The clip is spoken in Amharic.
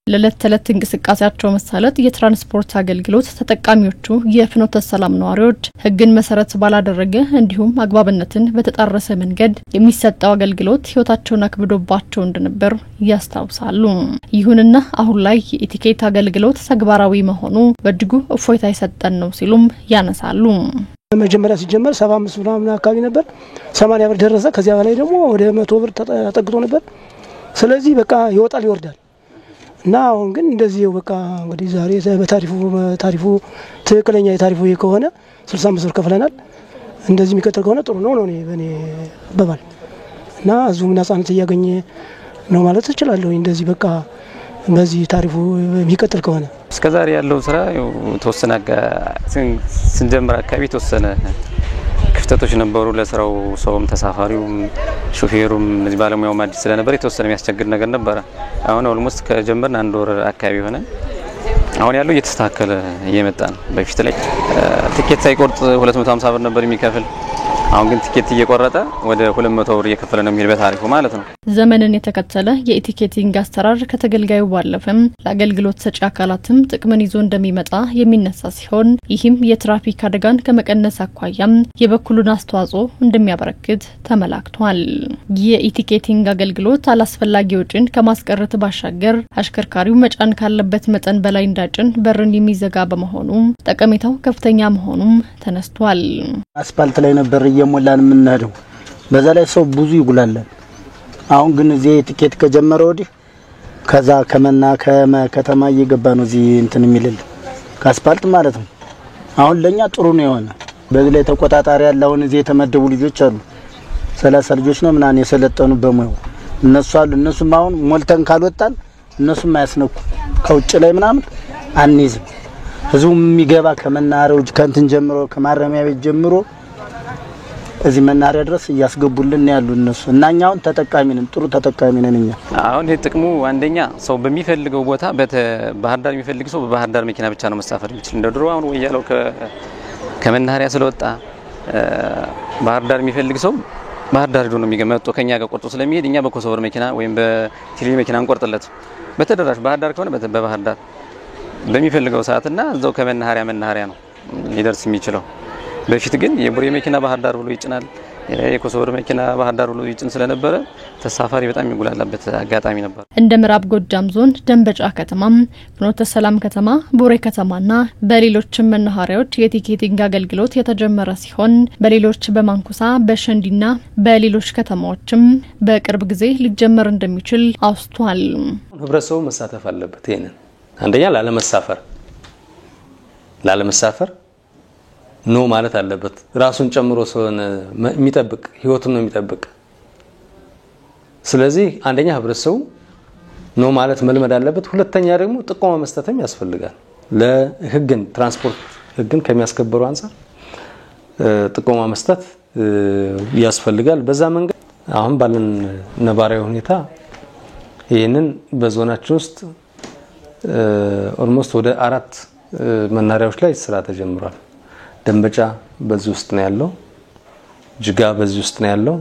ለለት ተለት እንቅስቃሴያቸው መሳለጥ የትራንስፖርት አገልግሎት ተጠቃሚዎቹ የፍኖተ ሰላም ነዋሪዎች ህግን መሰረት ባላደረገ እንዲሁም አግባብነትን በተጣረሰ መንገድ የሚሰጠው አገልግሎት ህይወታቸውን አክብዶባቸው እንደነበር ያስታውሳሉ። ይሁንና አሁን ላይ የኢቲኬት አገልግሎት ተግባራዊ መሆኑ በእጅጉ እፎይታ ይሰጠን ነው ሲሉም ያነሳሉ። መጀመሪያ ሲጀመር 75 ብር ምናምን አካባቢ ነበር 80 ብር ደረሰ። ከዚያ በላይ ደግሞ ወደ 100 ብር ተጠግቶ ነበር። ስለዚህ በቃ ይወጣል ይወርዳል እና አሁን ግን እንደዚህ በቃ እንግዲህ ዛሬ በታሪፉ ትክክለኛ የታሪፉ ከሆነ 65 ብር ከፍለናል። እንደዚህ የሚከተል ከሆነ ጥሩ ነው በኔ በባል እና አዙም ነፃነት ያገኘ ነው ማለት እችላለሁ። እንደዚህ በቃ በዚህ ታሪፉ የሚከተል ከሆነ እስከዛሬ ያለው ስራ ተወሰነ ስንጀምር አካባቢ ተወሰነ ክፍተቶች ነበሩ። ለስራው ሰውም ተሳፋሪውም ሹፌሩም እዚህ ባለሙያው ማዲስ ስለነበር የተወሰነ የሚያስቸግር ነገር ነበር። አሁን ኦልሞስት ከጀመርን አንድ ወር አካባቢ ሆነ። አሁን ያለው እየተስተካከለ እየመጣ ነው። በፊት ላይ ቲኬት ሳይቆርጥ 250 ብር ነበር የሚከፍል። አሁን ግን ቲኬት እየቆረጠ ወደ 200 ብር እየከፈለ ነው የሚል በታሪፉ ማለት ነው። ዘመንን የተከተለ የኢቲኬቲንግ አሰራር ከተገልጋዩ ባለፈም ለአገልግሎት ሰጪ አካላትም ጥቅምን ይዞ እንደሚመጣ የሚነሳ ሲሆን ይህም የትራፊክ አደጋን ከመቀነስ አኳያም የበኩሉን አስተዋጽኦ እንደሚያበረክት ተመላክቷል። የኢቲኬቲንግ አገልግሎት አላስፈላጊ ወጪን ከማስቀረት ባሻገር አሽከርካሪው መጫን ካለበት መጠን በላይ እንዳጭን በርን የሚዘጋ በመሆኑ ጠቀሜታው ከፍተኛ መሆኑም ተነስቷል። አስፋልት ላይ ነበር እየሞላን የምንሄደው። በዛ ላይ ሰው ብዙ ይጉላላል። አሁን ግን እዚህ ቲኬት ከጀመረ ወዲህ ከዛ ከመና ከተማ እየገባ ነው እዚህ እንትን የሚልል ከአስፋልት ማለት ነው። አሁን ለኛ ጥሩ ነው የሆነ። በዚህ ላይ ተቆጣጣሪ ያለ አሁን እዚህ የተመደቡ ልጆች አሉ 30 ልጆች ነው ምናን የሰለጠኑ በሙያው እነሱ አሉ። እነሱም አሁን ሞልተን ካልወጣን እነሱም አያስነኩ ከውጭ ላይ ምናምን አንይዝም። ህዝቡም የሚገባ ከመናሪያው ከንትን ጀምሮ ከማረሚያ ቤት ጀምሮ እዚህ መናሪያ ድረስ ያስገቡልን ያሉ እነሱ እናኛውን ተጠቃሚ ነን። ጥሩ ተጠቃሚ ነን እኛ። አሁን ይሄ ጥቅሙ አንደኛ ሰው በሚፈልገው ቦታ በባህር ዳር የሚፈልግ ሰው በባህር ዳር መኪና ብቻ ነው መሳፈር የሚችል። እንደድሮ አሁን ወያለው ከመናሪያ ስለወጣ ባህር ዳር የሚፈልግ ሰው ባህር ዳር ሄዶ ነው የሚገመጡ ከኛ ጋር ቆርጦ ስለሚሄድ እኛ በኮሶቨር መኪና ወይም በቲሊ መኪና እንቆርጥለት። በተደራሽ ባህር ዳር ከሆነ በባህር ዳር በሚፈልገው ሰዓትና እዛው ከመናሪያ ነው ሊደርስ የሚችለው። በፊት ግን የቡሬ መኪና ባህር ዳር ብሎ ይጭናል፣ የኮሶቨር መኪና ባህር ዳር ብሎ ይጭን ስለነበረ ተሳፋሪ በጣም ይጉላላበት አጋጣሚ ነበር። እንደ ምዕራብ ጎጃም ዞን ደንበጫ ከተማ፣ ፍኖተ ሰላም ከተማ፣ ቡሬ ከተማና በሌሎችም መናኸሪያዎች የቲኬቲንግ አገልግሎት የተጀመረ ሲሆን በሌሎች በማንኩሳ በሸንዲና በሌሎች ከተማዎችም በቅርብ ጊዜ ሊጀመር እንደሚችል አውስቷል። ህብረተሰቡ መሳተፍ አለበት። ይሄንን አንደኛ ላለመሳፈር ኖ ማለት አለበት። ራሱን ጨምሮ ሰውን የሚጠብቅ ህይወቱን ነው የሚጠብቅ። ስለዚህ አንደኛ ህብረተሰቡ ኖ ማለት መልመድ አለበት። ሁለተኛ ደግሞ ጥቆማ መስጠትም ያስፈልጋል። ለህግን ትራንስፖርት ህግን ከሚያስከብሩ አንፃር ጥቆማ መስጠት ያስፈልጋል። በዛ መንገድ አሁን ባለን ነባራዊ ሁኔታ ይሄንን በዞናችን ውስጥ ኦልሞስት ወደ 4 መናሪያዎች ላይ ስራ ተጀምሯል። ደንበጫ በዚህ ውስጥ ነው ያለው፣ ጅጋ በዚህ ውስጥ ነው ያለው፣